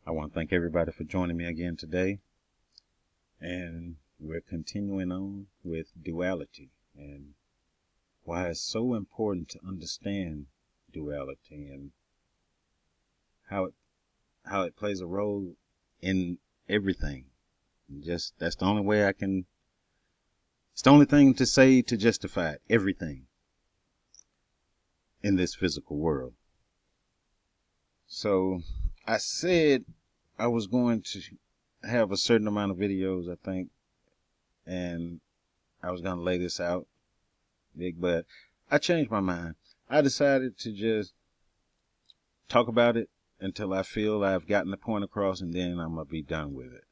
I want to thank everybody for joining me again today. And we're continuing on with duality and why it's so important to understand duality and how it plays a role in everything. That's the only way it's the only thing to say to justify it, everything in this physical world. So I said I was going to have a certain amount of videos, I think, and I was going to lay this out big, but I changed my mind. I decided to just talk about it until I feel I've gotten the point across, and then I'm going to be done with it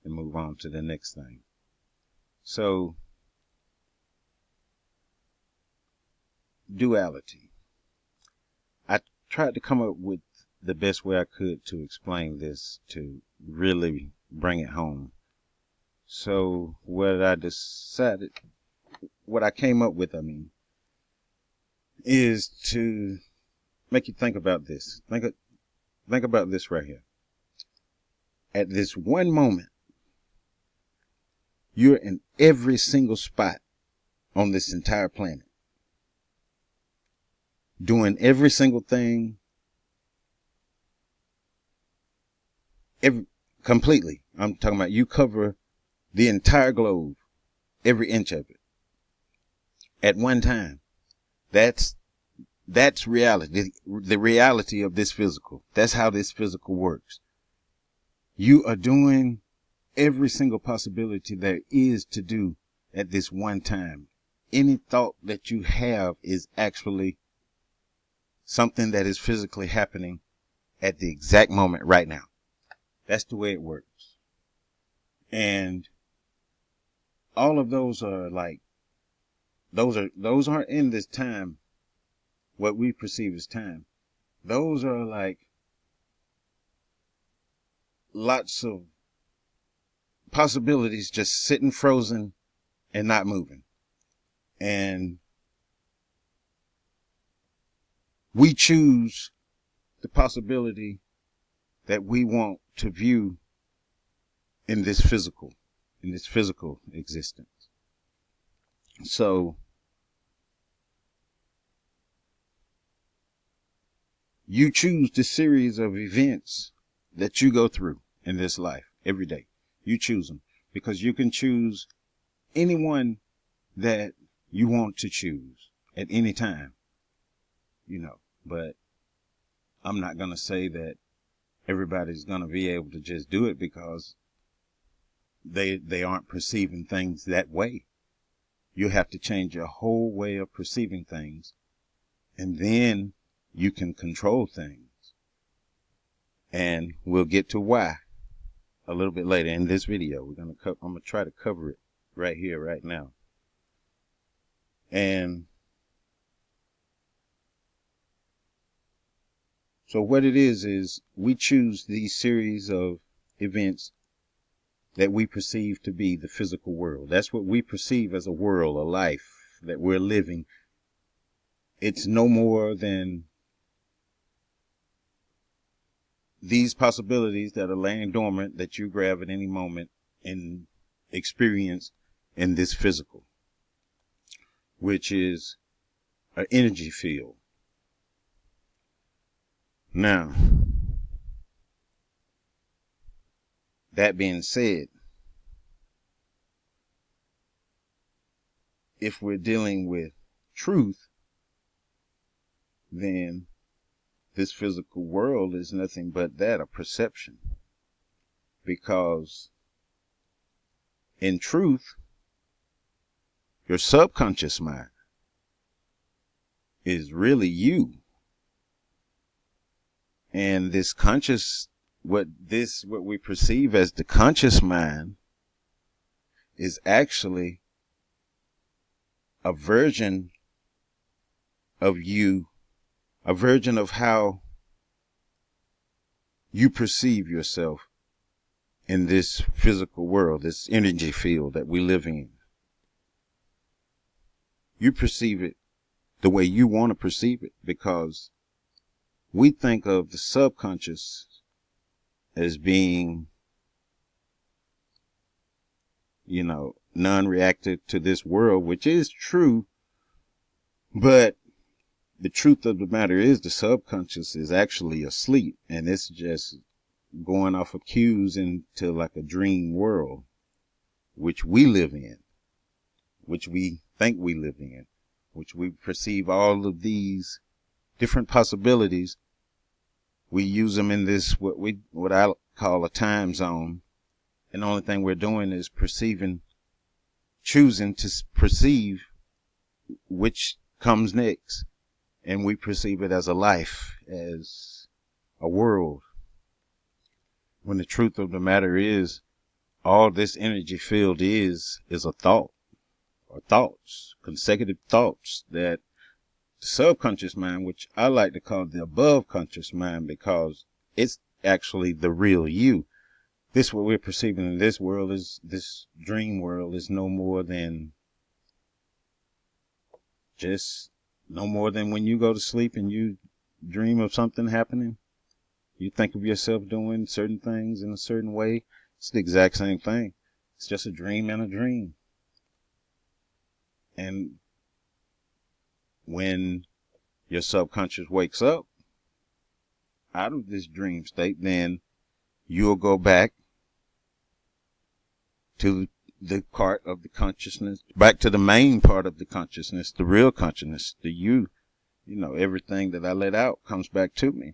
and move on to the next thing. So, duality. I tried to come up with the best way I could to explain this, to really bring it home. So what I came up with, is to make you think about this. Think about this right here. At this one moment, you're in every single spot on this entire planet, doing every single thing, completely. I'm talking about you cover the entire globe, every inch of it, at one time. That's reality, the reality of this physical. That's how this physical works. You are doing every single possibility there is to do at this one time. Any thought that you have is actually something that is physically happening at the exact moment right now. That's the way it works. And all of those are those aren't in this time, what we perceive as time. Those are like lots of possibilities just sitting frozen and not moving. And we choose the possibility that we want to view in this physical existence. So you choose the series of events that you go through in this life every day. You choose them because you can choose anyone that you want to choose at any time, but I'm not going to say that everybody's going to be able to just do it because they aren't perceiving things that way. You have to change your whole way of perceiving things, and then you can control things. And we'll get to why a little bit later in this video. I'm going to try to cover it right here, right now. And so what it is we choose these series of events that we perceive to be the physical world. That's what we perceive as a world, a life that we're living. It's no more than these possibilities that are laying dormant that you grab at any moment and experience in this physical, which is an energy field. Now, that being said, if we're dealing with truth, then this physical world is nothing but that, a perception. Because in truth, your subconscious mind is really you. And this conscious, what we perceive as the conscious mind is actually a version of you, a version of how you perceive yourself in this physical world, this energy field that we're living in. You perceive it the way you want to perceive it, because we think of the subconscious as being, non-reactive to this world, which is true. But the truth of the matter is the subconscious is actually asleep, and it's just going off of cues into like a dream world, which we live in, which we think we live in, which we perceive all of these different possibilities. We use them in this, what I call a time zone. And the only thing we're doing is choosing to perceive which comes next. And we perceive it as a life, as a world. When the truth of the matter is, all this energy field is a thought, or thoughts, consecutive thoughts that the subconscious mind, which I like to call the above conscious mind, because it's actually the real you. This, what we're perceiving in this world, is this dream world, is no more than when you go to sleep and you dream of something happening. You think of yourself doing certain things in a certain way. It's the exact same thing. It's just a dream and a dream. And when your subconscious wakes up out of this dream state, then you'll go back to the part of the consciousness, back to the main part of the consciousness, the real consciousness, the you. Everything that I let out comes back to me.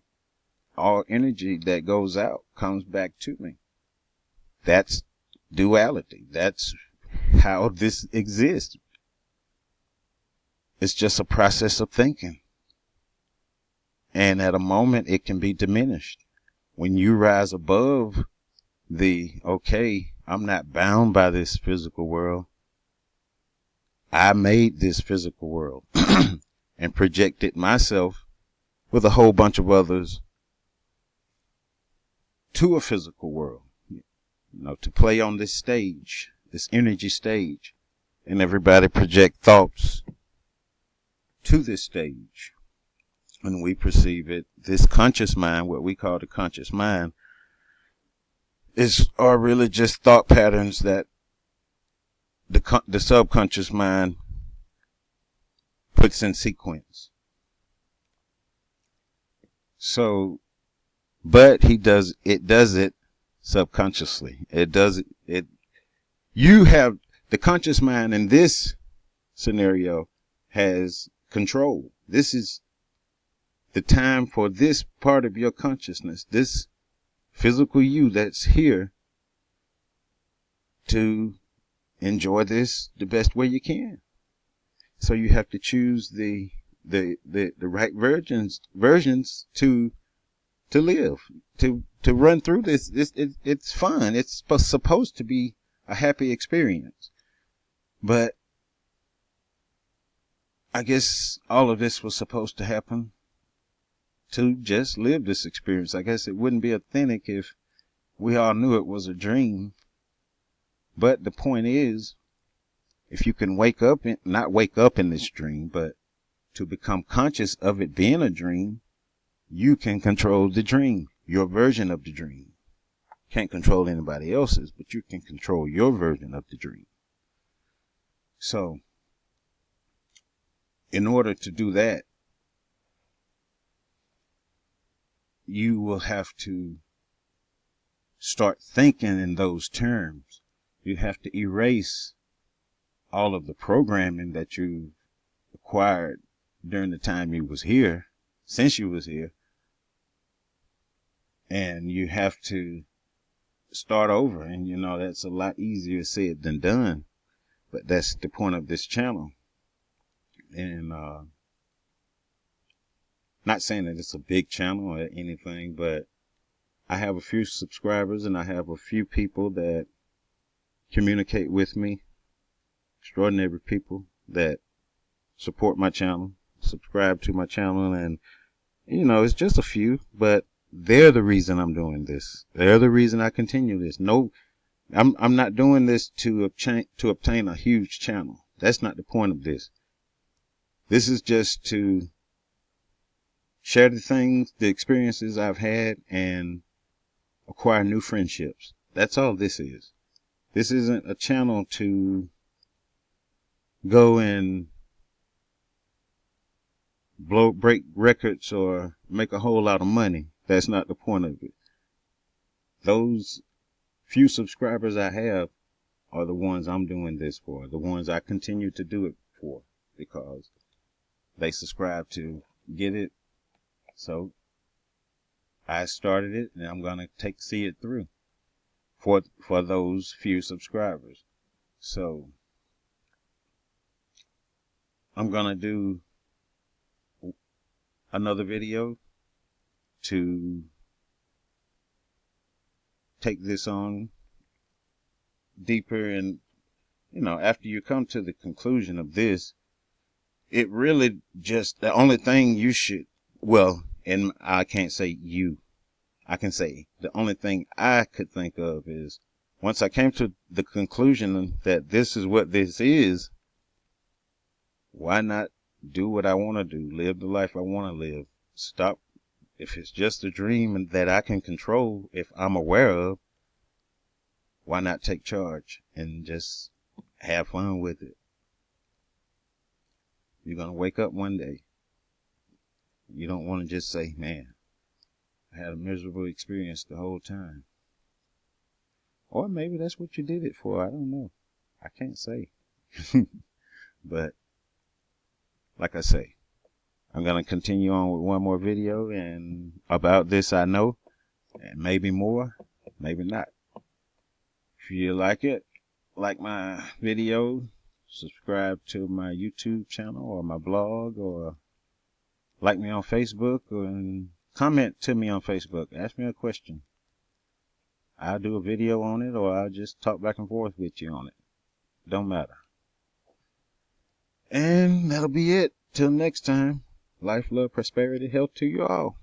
All energy that goes out comes back to me. That's duality. That's how this exists. It's just a process of thinking. And at a moment, it can be diminished. When you rise above I'm not bound by this physical world. I made this physical world and projected myself with a whole bunch of others to a physical world, to play on this stage, this energy stage, and everybody project thoughts to this stage. When we perceive it, this conscious mind, what we call the conscious mind, are really just thought patterns that the subconscious mind puts in sequence. So, but it does it subconsciously. You have the conscious mind in this scenario has control. This is the time for this part of your consciousness, this physical you that's here, to enjoy this the best way you can. So you have to choose the right versions to live, to run through this. It's fun. It's supposed to be a happy experience. But I guess all of this was supposed to happen to just live this experience. I guess it wouldn't be authentic if we all knew it was a dream. But the point is, if you can not wake up in this dream, but to become conscious of it being a dream, you can control the dream, your version of the dream. Can't control anybody else's, but you can control your version of the dream. So, in order to do that, you will have to start thinking in those terms. You have to erase all of the programming that you acquired during the time you was here, since you was here. And you have to start over. And, that's a lot easier said than done. But that's the point of this channel. And not saying that it's a big channel or anything, but I have a few subscribers and I have a few people that communicate with me. Extraordinary people that support my channel, subscribe to my channel, and it's just a few, but they're the reason I'm doing this. They're the reason I continue this. No, I'm not doing this to obtain a huge channel. That's not the point of this. This is just to share the experiences I've had, and acquire new friendships. That's all this is. This isn't a channel to go and break records or make a whole lot of money. That's not the point of it. Those few subscribers I have are the ones I'm doing this for, the ones I continue to do it for, because they subscribe to get it. So I started it, and I'm gonna see it through for those few subscribers. So I'm gonna do another video to take this on deeper. And after you come to the conclusion of this, it really just, the only thing you should, well, and I can't say you, I can say the only thing I could think of is, once I came to the conclusion that this is what this is, why not do what I want to do, live the life I want to live? Stop. If it's just a dream that I can control, if I'm aware of, why not take charge and just have fun with it? You're going to wake up one day. You don't want to just say, man, I had a miserable experience the whole time. Or maybe that's what you did it for. I don't know. I can't say. But like I say, I'm going to continue on with one more video, and about this I know, and maybe more, maybe not. If you like it, like my video, subscribe to my YouTube channel or my blog, or like me on Facebook, and comment to me on Facebook. Ask me a question. I'll do a video on it, or I'll just talk back and forth with you on it. Don't matter. And that'll be it. Till next time. Life, love, prosperity, health to you all.